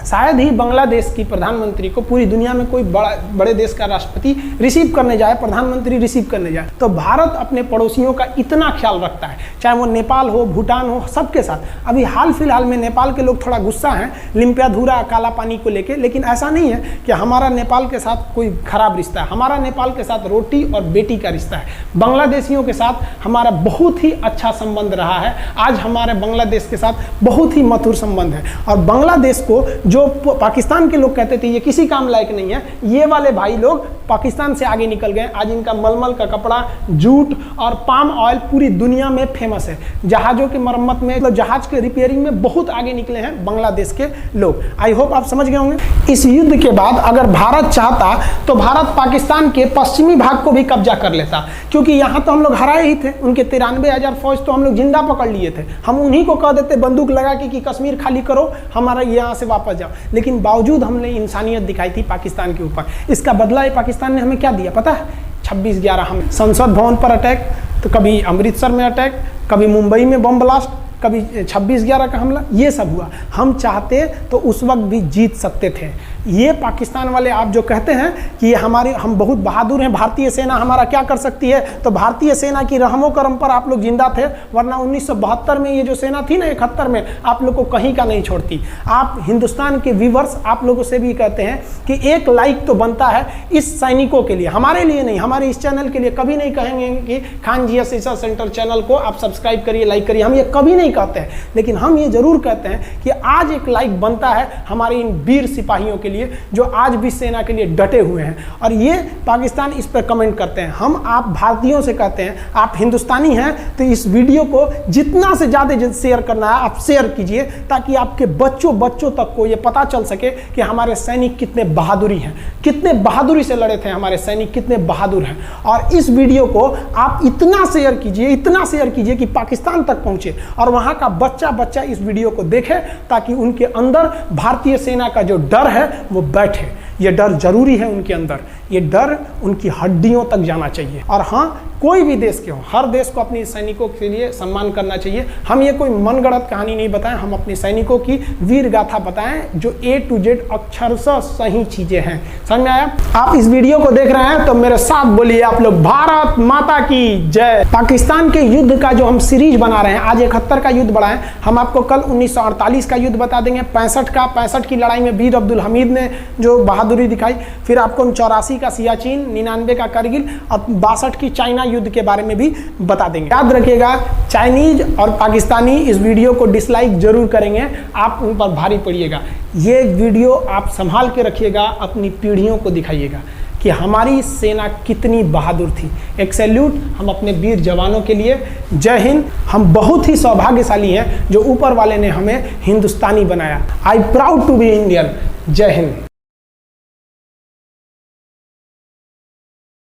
शायद ही बांग्लादेश की प्रधानमंत्री को पूरी दुनिया में कोई बड़े देश का राष्ट्रपति रिसीव करने जाए, प्रधानमंत्री रिसीव करने जाए। तो भारत अपने पड़ोसियों का इतना ख्याल रखता है, चाहे वो नेपाल हो, भूटान हो, सबके साथ। अभी हाल फिलहाल में नेपाल के लोग थोड़ा गुस्सा हैं लिम्पियाधुरा काला पानी को लेके, लेकिन ऐसा नहीं है कि हमारा नेपाल के साथ कोई खराब रिश्ता है। हमारा नेपाल के साथ रोटी और बेटी का रिश्ता है। बांग्लादेशियों के साथ हमारा बहुत ही अच्छा संबंध रहा है। आज हमारे बांग्लादेश के साथ बहुत ही मधुर संबंध है। और बांग्लादेश को जो पाकिस्तान के लोग कहते थे ये किसी काम लायक नहीं है, ये वाले भाई लोग पाकिस्तान से आगे निकल गए। आज इनका मलमल का कपड़ा, जूट और पाम ऑयल पूरी दुनिया में फेमस है। जहाज़ों की मरम्मत में, मतलब जहाज के रिपेयरिंग में बहुत आगे निकले हैं बांग्लादेश के लोग। आई होप आप समझ गए होंगे। इस युद्ध के बाद अगर भारत चाहता तो भारत पाकिस्तान के पश्चिमी भाग को भी कब्जा कर लेता, क्योंकि यहाँ तो हम लोग हराए ही थे। उनके 93,000 फौज तो हम लोग जिंदा पकड़ लिए थे। हम उन्हीं को कह देते बंदूक लगा के कि कश्मीर खाली करो, हमारा यहाँ से वापस जाओ। लेकिन बावजूद हमने इंसानियत दिखाई थी पाकिस्तान के ऊपर। इसका बदला पाकिस्तान ने हमें क्या दिया पता है? 26/11 हम संसद भवन पर अटैक, तो कभी अमृतसर में अटैक, कभी मुंबई में बम ब्लास्ट, कभी 26/11 का हमला, ये सब हुआ। हम चाहते तो उस वक्त भी जीत सकते थे। ये पाकिस्तान वाले आप जो कहते हैं कि हम बहुत बहादुर हैं, भारतीय सेना हमारा क्या कर सकती है, तो भारतीय सेना की रहमो करम पर आप लोग जिंदा थे, वरना 1972 में ये जो सेना थी ना, 71 में, आप लोग को कहीं का नहीं छोड़ती। आप हिंदुस्तान के व्यूवर्स आप लोगों से भी कहते हैं कि एक लाइक तो बनता है इस सैनिकों के लिए, हमारे लिए नहीं, हमारे इस चैनल के लिए। कभी नहीं कहेंगे कि खान जी रिसर्च सेंटर चैनल को आप सब्सक्राइब करिए, लाइक करिए, हम ये कभी नहीं कहते हैं। लेकिन हम ये जरूर कहते हैं कि आज एक लाइक बनता है हमारे इन वीर सिपाहियों के लिए, लिए, जो आज भी सेना के लिए डटे हुए हैं। और ये पाकिस्तान इस पर कमेंट करते हैं। हम आप भारतीयों से कहते हैं, आप हिंदुस्तानी हैं तो इस वीडियो को जितना से ज़्यादा शेयर करना है आप शेयर कीजिए, ताकि आपके बच्चों तक को ये पता चल सके कि हमारे सैनिक कितने बहादुरी हैं, कितने बहादुरी से लड़े थे हमारे सैनिक, कितने बहादुर हैं। और इस वीडियो को आप इतना शेयर कीजिए कि पाकिस्तान तक पहुंचे और वहां का बच्चा इस वीडियो को देखे, ताकि उनके अंदर भारतीय सेना का जो डर है वो बैठे। ये डर जरूरी है उनके अंदर, ये डर उनकी हड्डियों तक जाना चाहिए। और हाँ, कोई भी देश के हो, हर देश को अपने सैनिकों के लिए सम्मान करना चाहिए। हम ये कोई मनगढ़ंत कहानी नहीं बताएं, हम अपने सैनिकों की वीर गाथा बताएं जो A to Z अक्षरशः सही चीजें हैं। समझ में आया? आप इस वीडियो को देख रहे हैं तो मेरे साथ बोलिए आप लोग, भारत माता की जय। पाकिस्तान के युद्ध का जो हम सीरीज बना रहे हैं, आज 71 का युद्ध बढ़ाएं। हम आपको कल 1948 का युद्ध बता देंगे, 65 की लड़ाई में वीर अब्दुल हमीद ने जो बहादुरी दिखाई, फिर आपको 84 का सियाचिन, 99 का करगिल और 62 की चाइना युद्ध के बारे में भी बता देंगे। याद रखिएगा, चाइनीज और पाकिस्तानी इस वीडियो को डिसलाइक जरूर करेंगे, आप उन पर भारी पड़िएगा। ये वीडियो आप संभाल के रखिएगा, अपनी पीढ़ियों को दिखाइएगा कि हमारी सेना कितनी बहादुर थी। एक सैल्यूट हम अपने वीर जवानों के लिए। जय हिंद। हम बहुत ही सौभाग्यशाली हैं जो ऊपर वाले ने हमें हिंदुस्तानी बनाया। I proud to be Indian. जय हिंद।